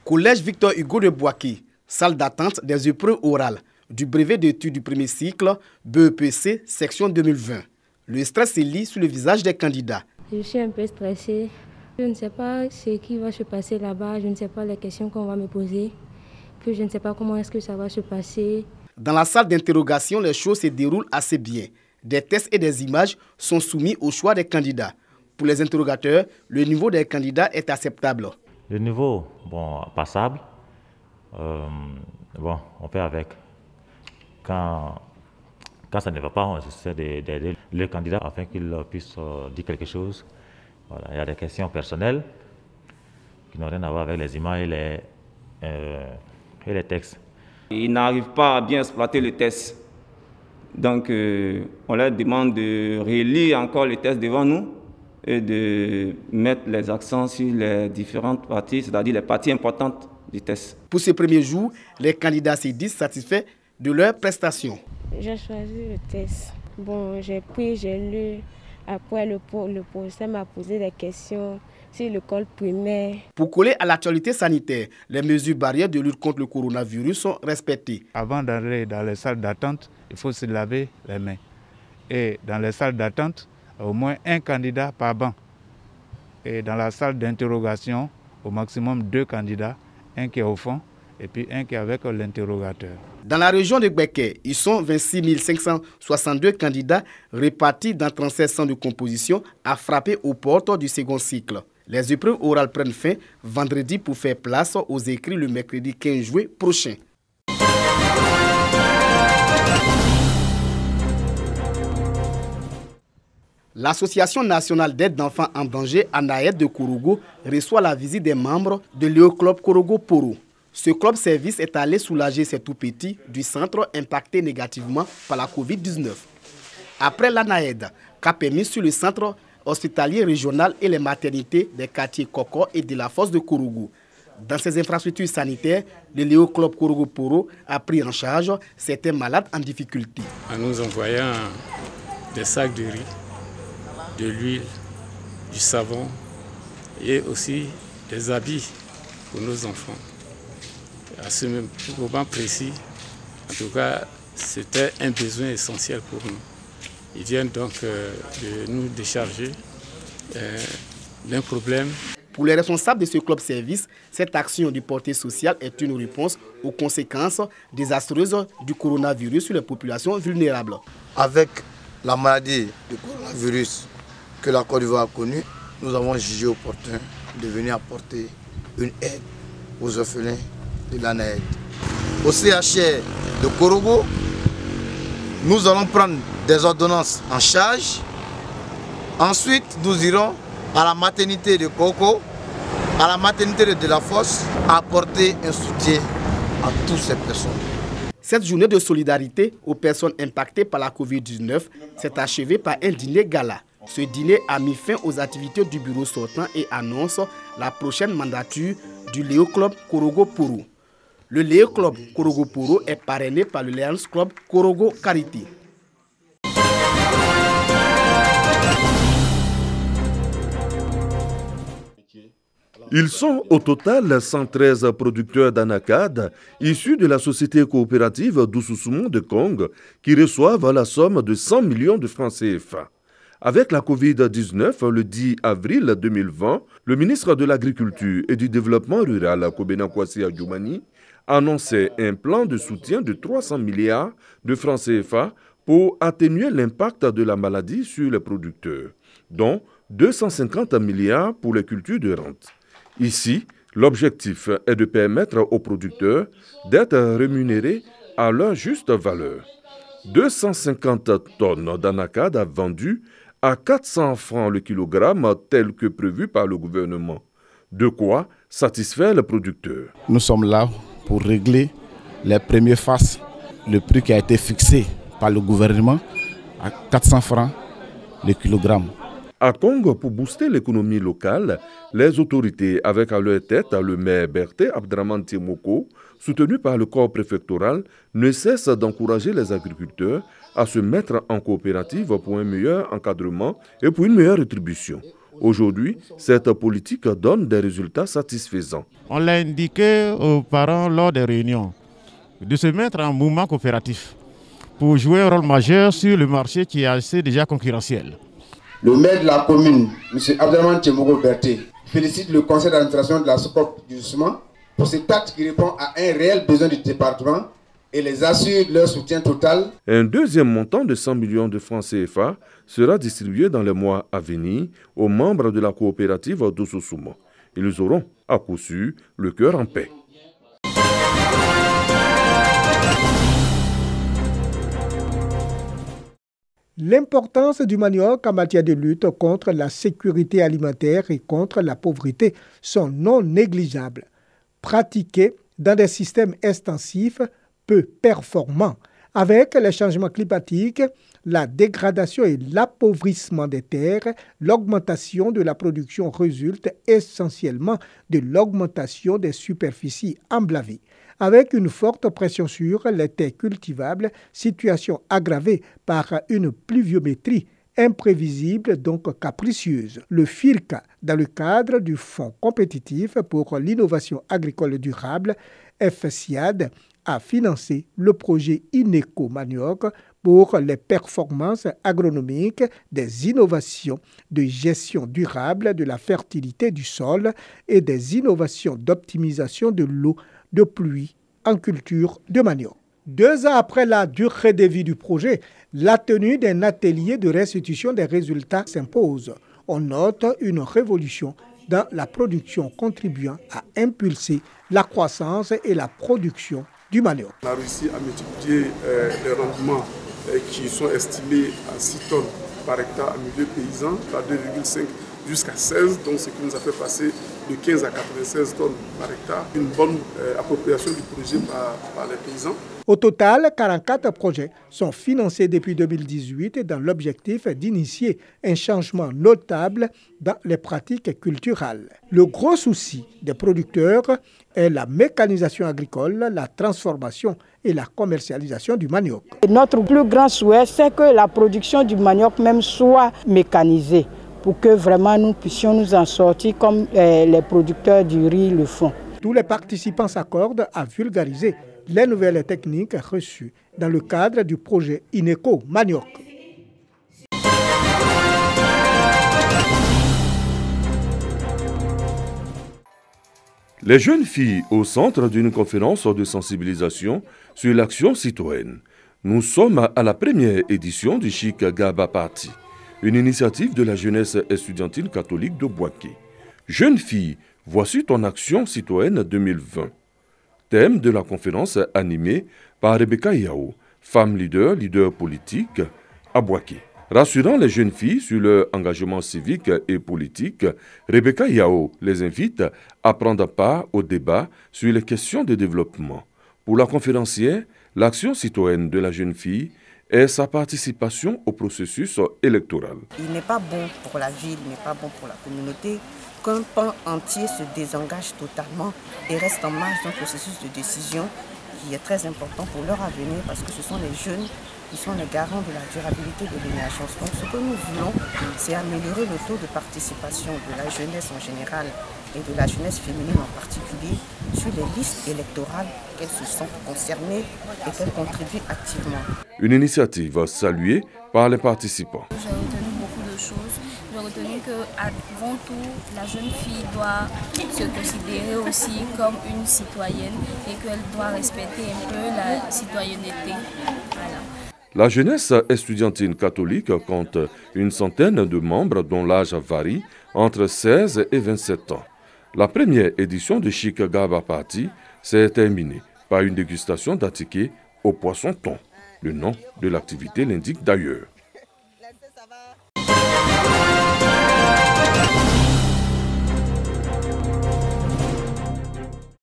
Collège Victor Hugo de Boaké, salle d'attente des épreuves orales du brevet d'études du premier cycle BEPC section 2020. Le stress se lit sur le visage des candidats. Je suis un peu stressée. Je ne sais pas ce qui va se passer là-bas, je ne sais pas les questions qu'on va me poser, que je ne sais pas comment est-ce que ça va se passer. Dans la salle d'interrogation, les choses se déroulent assez bien. Des tests et des images sont soumis au choix des candidats. Pour les interrogateurs, le niveau des candidats est acceptable. Le niveau, passable. On fait avec. Quand ça ne va pas, on essaie d'aider le candidat afin qu'il puisse dire quelque chose. Voilà. Il y a des questions personnelles qui n'ont rien à voir avec les images et les textes. Ils n'arrivent pas à bien exploiter le test. Donc, on leur demande de relire encore le test devant nous et de mettre les accents sur les différentes parties, c'est-à-dire les parties importantes du test. Pour ce premier jour, les candidats se disent satisfaits de leurs prestations. J'ai choisi le test. J'ai pris, j'ai lu. Après, le professeur m'a posé des questions sur l'école primaire. Pour coller à l'actualité sanitaire, les mesures barrières de lutte contre le coronavirus sont respectées. Avant d'aller dans les salles d'attente, il faut se laver les mains. Et dans les salles d'attente, au moins un candidat par banc. Et dans la salle d'interrogation, au maximum 2 candidats, un qui est au fond et puis un qui est avec l'interrogateur. Dans la région de Gbeke, ils sont 26 562 candidats répartis dans 37 centres de composition à frapper aux portes du second cycle. Les épreuves orales prennent fin vendredi pour faire place aux écrits le mercredi 15 juillet prochain. L'Association nationale d'aide d'enfants en danger, ANAED de Korogo, reçoit la visite des membres de l'Eoclub Korogo Poro. Ce club service est allé soulager ces tout-petits du centre impacté négativement par la Covid-19. Après l'ANAED, cap est mis sur le centre hospitalier régional et les maternités des quartiers Koko et de la fosse de Korogo. Dans ces infrastructures sanitaires, le L'Eoclub Korogo Poro a pris en charge certains malades en difficulté. En nous envoyant des sacs de riz, de l'huile, du savon et aussi des habits pour nos enfants. À ce même moment précis, en tout cas, c'était un besoin essentiel pour nous. Ils viennent donc de nous décharger d'un problème. Pour les responsables de ce club service, cette action de portée sociale est une réponse aux conséquences désastreuses du coronavirus sur les populations vulnérables. Avec la maladie du coronavirus que la Côte d'Ivoire a connue, nous avons jugé opportun de venir apporter une aide aux orphelins de l'ANAED. Au CHR de Korogo, nous allons prendre des ordonnances en charge. Ensuite, nous irons à la maternité de Koko, à la maternité de la Fosse, apporter un soutien à toutes ces personnes. Cette journée de solidarité aux personnes impactées par la Covid-19 s'est achevée par un dîner gala. Ce dîner a mis fin aux activités du bureau sortant et annonce la prochaine mandature du L'Eoclub Korogo Poro. Le L'Eoclub Korogo Poro est parrainé par le Lions Club Korogo Karité. Ils sont au total 113 producteurs d'anacades issus de la société coopérative d'Oussoussoumou de Kong qui reçoivent la somme de 100 millions de francs CFA. Avec la Covid-19, le 10 avril 2020, le ministre de l'Agriculture et du Développement rural, Kobena Kwasi Adjoumani, annonçait un plan de soutien de 300 milliards de francs CFA pour atténuer l'impact de la maladie sur les producteurs, dont 250 milliards pour les cultures de rente. Ici, l'objectif est de permettre aux producteurs d'être rémunérés à leur juste valeur. 250 tonnes d'anacades vendues à 400 francs le kilogramme tel que prévu par le gouvernement. De quoi satisfaire les producteurs. Nous sommes là pour régler les premières phases. Le prix qui a été fixé par le gouvernement à 400 francs le kilogramme. À Congo, pour booster l'économie locale, les autorités, avec à leur tête le maire Berté Abdraman Timoko, soutenu par le corps préfectoral, ne cessent d'encourager les agriculteurs à se mettre en coopérative pour un meilleur encadrement et pour une meilleure rétribution. Aujourd'hui, cette politique donne des résultats satisfaisants. On l'a indiqué aux parents lors des réunions de se mettre en mouvement coopératif pour jouer un rôle majeur sur le marché qui est assez déjà concurrentiel. Le maire de la commune, M. Abdelman Tchemogo Berté, félicite le conseil d'administration de la SOCOP du Doucement pour cet acte qui répond à un réel besoin du département et les assure leur soutien total. Un deuxième montant de 100 millions de francs CFA sera distribué dans les mois à venir aux membres de la coopérative d'Oussoussouma. Ils auront, à coup sûr, le cœur en paix. L'importance du manioc en matière de lutte contre la sécurité alimentaire et contre la pauvreté sont non négligeables. Pratiqué dans des systèmes extensifs peu performants, avec les changements climatiques, la dégradation et l'appauvrissement des terres, l'augmentation de la production résulte essentiellement de l'augmentation des superficies emblavées. Avec une forte pression sur les terres cultivables, situation aggravée par une pluviométrie imprévisible, donc capricieuse. Le FIRCA, dans le cadre du Fonds compétitif pour l'innovation agricole durable, FSIAD, a financé le projet INECO Manioc pour les performances agronomiques des innovations de gestion durable de la fertilité du sol et des innovations d'optimisation de l'eau de pluie en culture de manioc. 2 ans après la durée de vie du projet, la tenue d'un atelier de restitution des résultats s'impose. On note une révolution dans la production contribuant à impulser la croissance et la production du manioc. On a réussi à multiplier les rendements qui sont estimés à 6 tonnes par hectare en milieu paysan, à 2,5 jusqu'à 16, donc ce qui nous a fait passer de 15 à 96 tonnes par hectare. Une bonne appropriation du projet par les paysans. Au total, 44 projets sont financés depuis 2018 dans l'objectif d'initier un changement notable dans les pratiques culturelles. Le gros souci des producteurs est la mécanisation agricole, la transformation et la commercialisation du manioc. Notre plus grand souhait, c'est que la production du manioc même soit mécanisée pour que vraiment nous puissions nous en sortir comme les producteurs du riz le font. Tous les participants s'accordent à vulgariser les nouvelles techniques reçues dans le cadre du projet INECO Manioc. Les jeunes filles au centre d'une conférence de sensibilisation sur l'action citoyenne. Nous sommes à la première édition du Chic Gaba Party, une initiative de la jeunesse estudiantine catholique de Bouaké. Jeune fille, voici ton action citoyenne 2020. Thème de la conférence animée par Rebecca Yao, femme leader politique à Bouaké. Rassurant les jeunes filles sur leur engagement civique et politique, Rebecca Yao les invite à prendre part au débat sur les questions de développement. Pour la conférencière, l'action citoyenne de la jeune fille est sa participation au processus électoral. Il n'est pas bon pour la ville, il n'est pas bon pour la communauté qu'un pan entier se désengage totalement et reste en marge d'un processus de décision qui est très important pour leur avenir parce que ce sont les jeunes qui sont les garants de la durabilité de l'émergence. Donc ce que nous voulons, c'est améliorer le taux de participation de la jeunesse en général et de la jeunesse féminine en particulier sur les listes électorales, qu'elles se sentent concernées et qu'elles contribuent activement. Une initiative saluée par les participants. J'ai retenu beaucoup de choses. J'ai retenu qu'avant tout, la jeune fille doit se considérer aussi comme une citoyenne et qu'elle doit respecter un peu la citoyenneté. Voilà. La jeunesse estudiantine catholique compte une centaine de membres dont l'âge varie entre 16 et 27 ans. La première édition de Chic Gaba Party s'est terminée par une dégustation d'attiqué au poisson thon. Le nom de l'activité l'indique d'ailleurs.